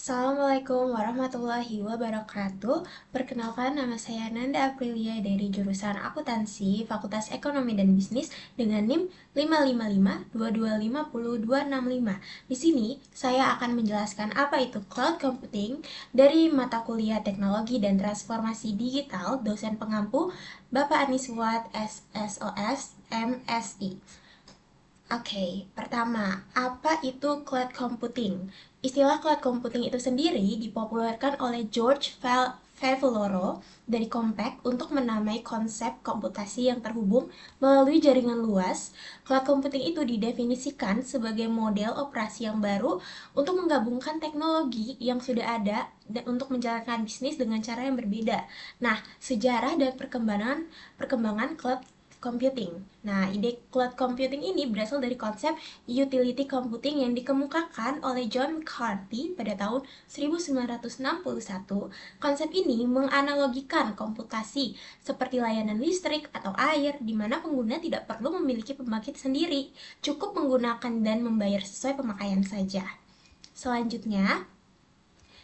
Assalamualaikum warahmatullahi wabarakatuh. Perkenalkan, nama saya Nanda Aprilia dari jurusan Akuntansi, Fakultas Ekonomi dan Bisnis dengan NIM 555225025. Di sini saya akan menjelaskan apa itu cloud computing dari mata kuliah Teknologi dan Transformasi Digital, dosen pengampu Bapak Aniswat SSOS MSI. Oke, pertama, apa itu cloud computing? Istilah cloud computing itu sendiri dipopulerkan oleh George Favaloro dari Compaq untuk menamai konsep komputasi yang terhubung melalui jaringan luas. Cloud computing itu didefinisikan sebagai model operasi yang baru untuk menggabungkan teknologi yang sudah ada dan untuk menjalankan bisnis dengan cara yang berbeda. Nah, sejarah dan perkembangan cloud computing. Nah, ide cloud computing ini berasal dari konsep utility computing yang dikemukakan oleh John McCarthy pada tahun 1961. Konsep ini menganalogikan komputasi seperti layanan listrik atau air, di mana pengguna tidak perlu memiliki pembangkit sendiri, cukup menggunakan dan membayar sesuai pemakaian saja. Selanjutnya,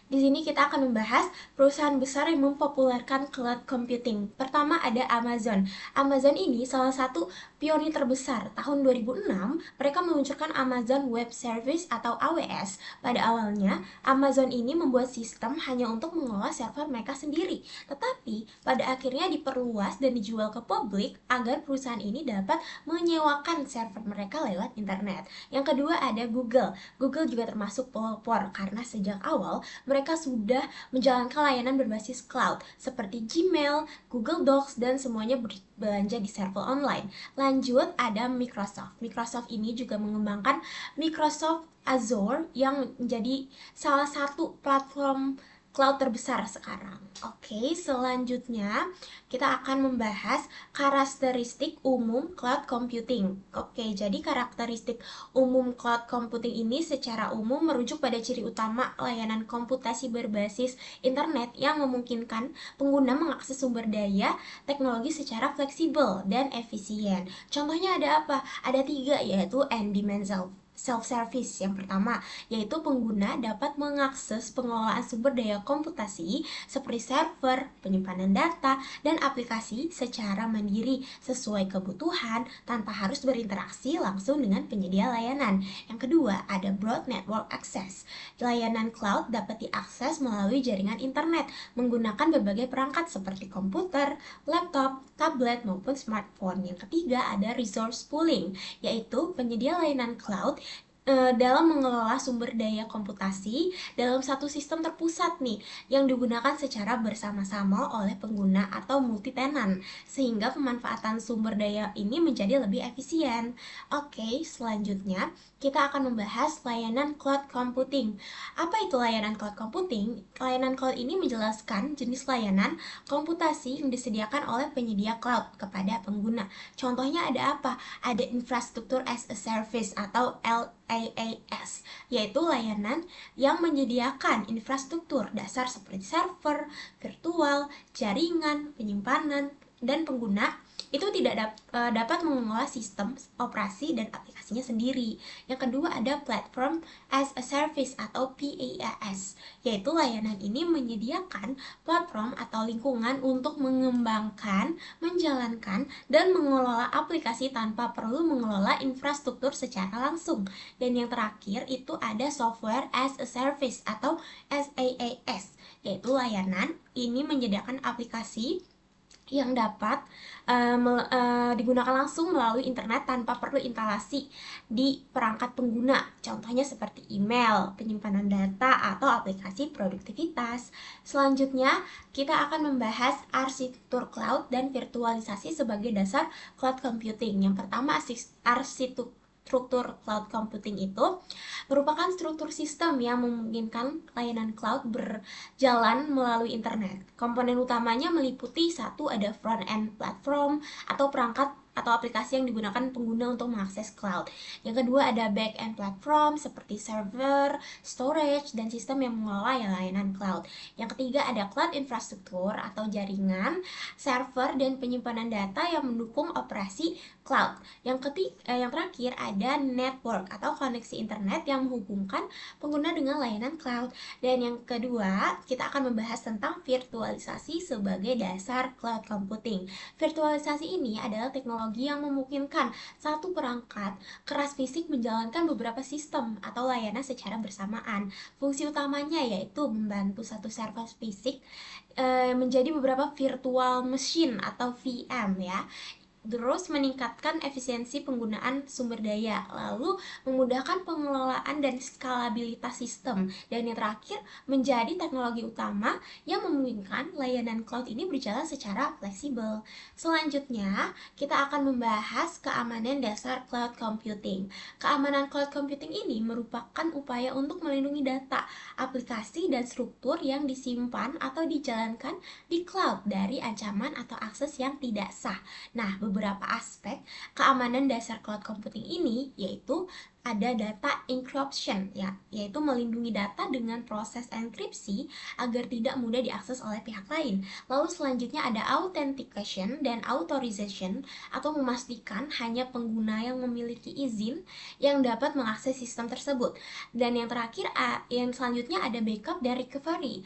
di sini kita akan membahas perusahaan besar yang mempopulerkan cloud computing. Pertama ada Amazon. Amazon ini salah satu pionir terbesar. Tahun 2006, mereka meluncurkan Amazon Web Service atau AWS. Pada awalnya, Amazon ini membuat sistem hanya untuk mengelola server mereka sendiri. Tetapi, pada akhirnya diperluas dan dijual ke publik agar perusahaan ini dapat menyewakan server mereka lewat internet. Yang kedua ada Google. Google juga termasuk pelopor karena sejak awal mereka sudah menjalankan layanan berbasis cloud seperti Gmail, Google Docs, dan semuanya berbelanja di server online. Lanjut ada Microsoft. Microsoft ini juga mengembangkan Microsoft Azure yang menjadi salah satu platform cloud terbesar sekarang. Oke, selanjutnya kita akan membahas karakteristik umum cloud computing. Oke, jadi karakteristik umum cloud computing ini secara umum merujuk pada ciri utama layanan komputasi berbasis internet yang memungkinkan pengguna mengakses sumber daya teknologi secara fleksibel dan efisien. Contohnya ada apa? Ada 3, yaitu on-demand self-service. Yang pertama, yaitu pengguna dapat mengakses pengelolaan sumber daya komputasi seperti server, penyimpanan data, dan aplikasi secara mandiri sesuai kebutuhan tanpa harus berinteraksi langsung dengan penyedia layanan. Yang kedua, ada broad network access. Layanan cloud dapat diakses melalui jaringan internet menggunakan berbagai perangkat seperti komputer, laptop, tablet, maupun smartphone. Yang ketiga, ada resource pooling, yaitu penyedia layanan cloud dalam mengelola sumber daya komputasi dalam satu sistem terpusat nih yang digunakan secara bersama-sama oleh pengguna atau multi tenant sehingga pemanfaatan sumber daya ini menjadi lebih efisien. Oke, selanjutnya kita akan membahas layanan cloud computing. Apa itu layanan cloud computing? Layanan cloud ini menjelaskan jenis layanan komputasi yang disediakan oleh penyedia cloud kepada pengguna. Contohnya ada apa? Ada infrastruktur as a service atau IaaS, yaitu layanan yang menyediakan infrastruktur dasar seperti server, virtual, jaringan, penyimpanan, dan pengguna itu tidak dapat mengelola sistem operasi dan aplikasinya sendiri. Yang kedua ada platform as a service atau PaaS, yaitu layanan ini menyediakan platform atau lingkungan untuk mengembangkan, menjalankan, dan mengelola aplikasi tanpa perlu mengelola infrastruktur secara langsung. Dan yang terakhir itu ada software as a service atau SaaS, yaitu layanan ini menyediakan aplikasi yang dapat digunakan langsung melalui internet tanpa perlu instalasi di perangkat pengguna. Contohnya seperti email, penyimpanan data, atau aplikasi produktivitas. Selanjutnya, kita akan membahas arsitektur cloud dan virtualisasi sebagai dasar cloud computing. Yang pertama, arsitektur cloud computing itu merupakan struktur sistem yang memungkinkan layanan cloud berjalan melalui internet. Komponen utamanya meliputi satu ada front-end platform atau perangkat atau aplikasi yang digunakan pengguna untuk mengakses cloud. Yang kedua ada back-end platform seperti server, storage, dan sistem yang mengelola layanan cloud. Yang ketiga ada cloud infrastruktur atau jaringan, server, dan penyimpanan data yang mendukung operasi cloud. Yang terakhir ada network atau koneksi internet yang menghubungkan pengguna dengan layanan cloud. Dan yang kedua, kita akan membahas tentang virtualisasi sebagai dasar cloud computing. Virtualisasi ini adalah teknologi yang memungkinkan satu perangkat keras fisik menjalankan beberapa sistem atau layanan secara bersamaan. Fungsi utamanya yaitu membantu satu server fisik menjadi beberapa virtual machine atau VM ya. Terus meningkatkan efisiensi penggunaan sumber daya, lalu memudahkan pengelolaan dan skalabilitas sistem, dan yang terakhir menjadi teknologi utama yang memungkinkan layanan cloud ini berjalan secara fleksibel. Selanjutnya, kita akan membahas keamanan dasar cloud computing. Keamanan cloud computing ini merupakan upaya untuk melindungi data, aplikasi, dan struktur yang disimpan atau dijalankan di cloud dari ancaman atau akses yang tidak sah. Nah, beberapa aspek keamanan dasar cloud computing ini yaitu ada data encryption ya, yaitu melindungi data dengan proses enkripsi agar tidak mudah diakses oleh pihak lain. Lalu selanjutnya ada authentication dan authorization atau memastikan hanya pengguna yang memiliki izin yang dapat mengakses sistem tersebut. Dan yang terakhir yang selanjutnya ada backup dan recovery.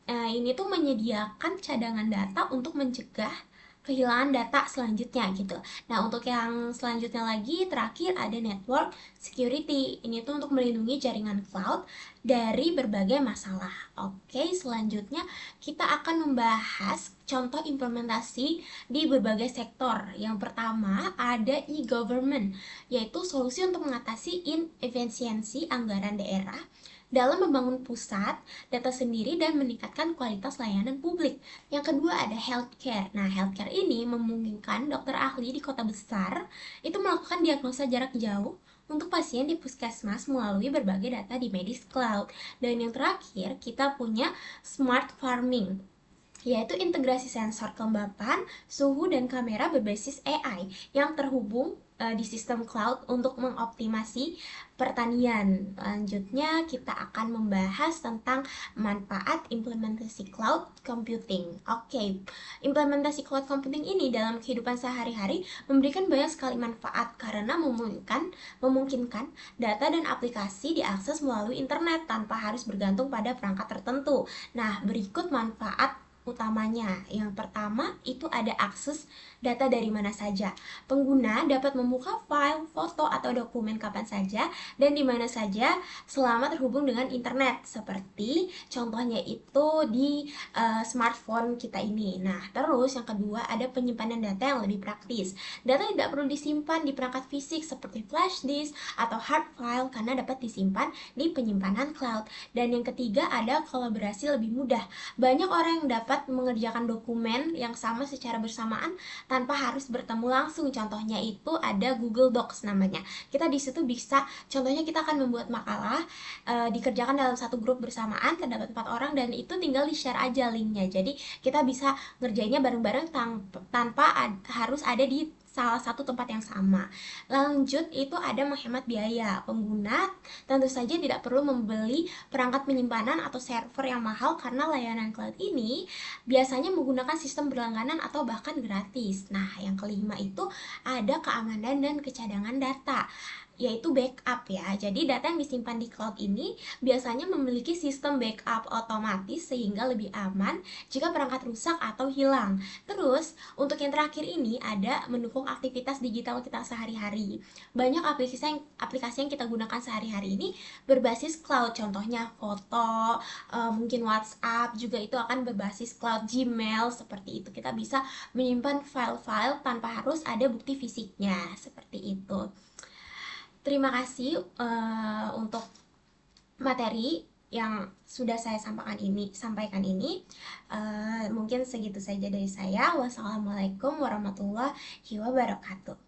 Ini tuh menyediakan cadangan data untuk mencegah kehilangan data selanjutnya gitu. Nah, untuk yang selanjutnya lagi terakhir ada network security. Ini tuh untuk melindungi jaringan cloud dari berbagai masalah. Oke, selanjutnya kita akan membahas contoh implementasi di berbagai sektor. Yang pertama ada e-government, yaitu solusi untuk mengatasi inefisiensi anggaran daerah dalam membangun pusat data sendiri dan meningkatkan kualitas layanan publik. Yang kedua ada healthcare. Nah, healthcare ini memungkinkan dokter ahli di kota besar itu melakukan diagnosa jarak jauh untuk pasien di puskesmas melalui berbagai data di Medis Cloud. Dan yang terakhir, kita punya smart farming, yaitu integrasi sensor kelembapan, suhu, dan kamera berbasis AI yang terhubung di sistem cloud untuk mengoptimasi pertanian. Selanjutnya kita akan membahas tentang manfaat implementasi cloud computing. Oke, implementasi cloud computing ini dalam kehidupan sehari-hari memberikan banyak sekali manfaat karena memungkinkan data dan aplikasi diakses melalui internet tanpa harus bergantung pada perangkat tertentu. Nah, berikut manfaat utamanya. Yang pertama itu ada akses data dari mana saja. Pengguna dapat membuka file, foto, atau dokumen kapan saja dan di mana saja selama terhubung dengan internet. Seperti contohnya itu di smartphone kita ini. Nah, terus yang kedua ada penyimpanan data yang lebih praktis. Data tidak perlu disimpan di perangkat fisik seperti flash disk atau hard file karena dapat disimpan di penyimpanan cloud. Dan yang ketiga ada kolaborasi lebih mudah. Banyak orang yang dapat mengerjakan dokumen yang sama secara bersamaan tanpa harus bertemu langsung. Contohnya itu ada Google Docs namanya. Kita di situ bisa, contohnya kita akan membuat makalah dikerjakan dalam satu grup bersamaan, terdapat 4 orang dan itu tinggal di-share aja linknya. Jadi kita bisa ngerjainnya bareng-bareng tanpa harus ada di salah satu tempat yang sama. Lanjut itu ada menghemat biaya. Pengguna tentu saja tidak perlu membeli perangkat penyimpanan atau server yang mahal karena layanan cloud ini biasanya menggunakan sistem berlangganan atau bahkan gratis. Nah, yang kelima itu ada keamanan dan kecadangan data, yaitu backup ya. Jadi data yang disimpan di cloud ini biasanya memiliki sistem backup otomatis sehingga lebih aman jika perangkat rusak atau hilang. Terus untuk yang terakhir ini ada mendukung aktivitas digital kita sehari-hari. Banyak aplikasi yang kita gunakan sehari-hari ini berbasis cloud, contohnya foto, mungkin WhatsApp juga itu akan berbasis cloud, Gmail seperti itu. Kita bisa menyimpan file-file tanpa harus ada bukti fisiknya seperti itu. Terima kasih untuk materi yang sudah saya sampaikan ini. Mungkin segitu saja dari saya. Wassalamualaikum warahmatullahi wabarakatuh.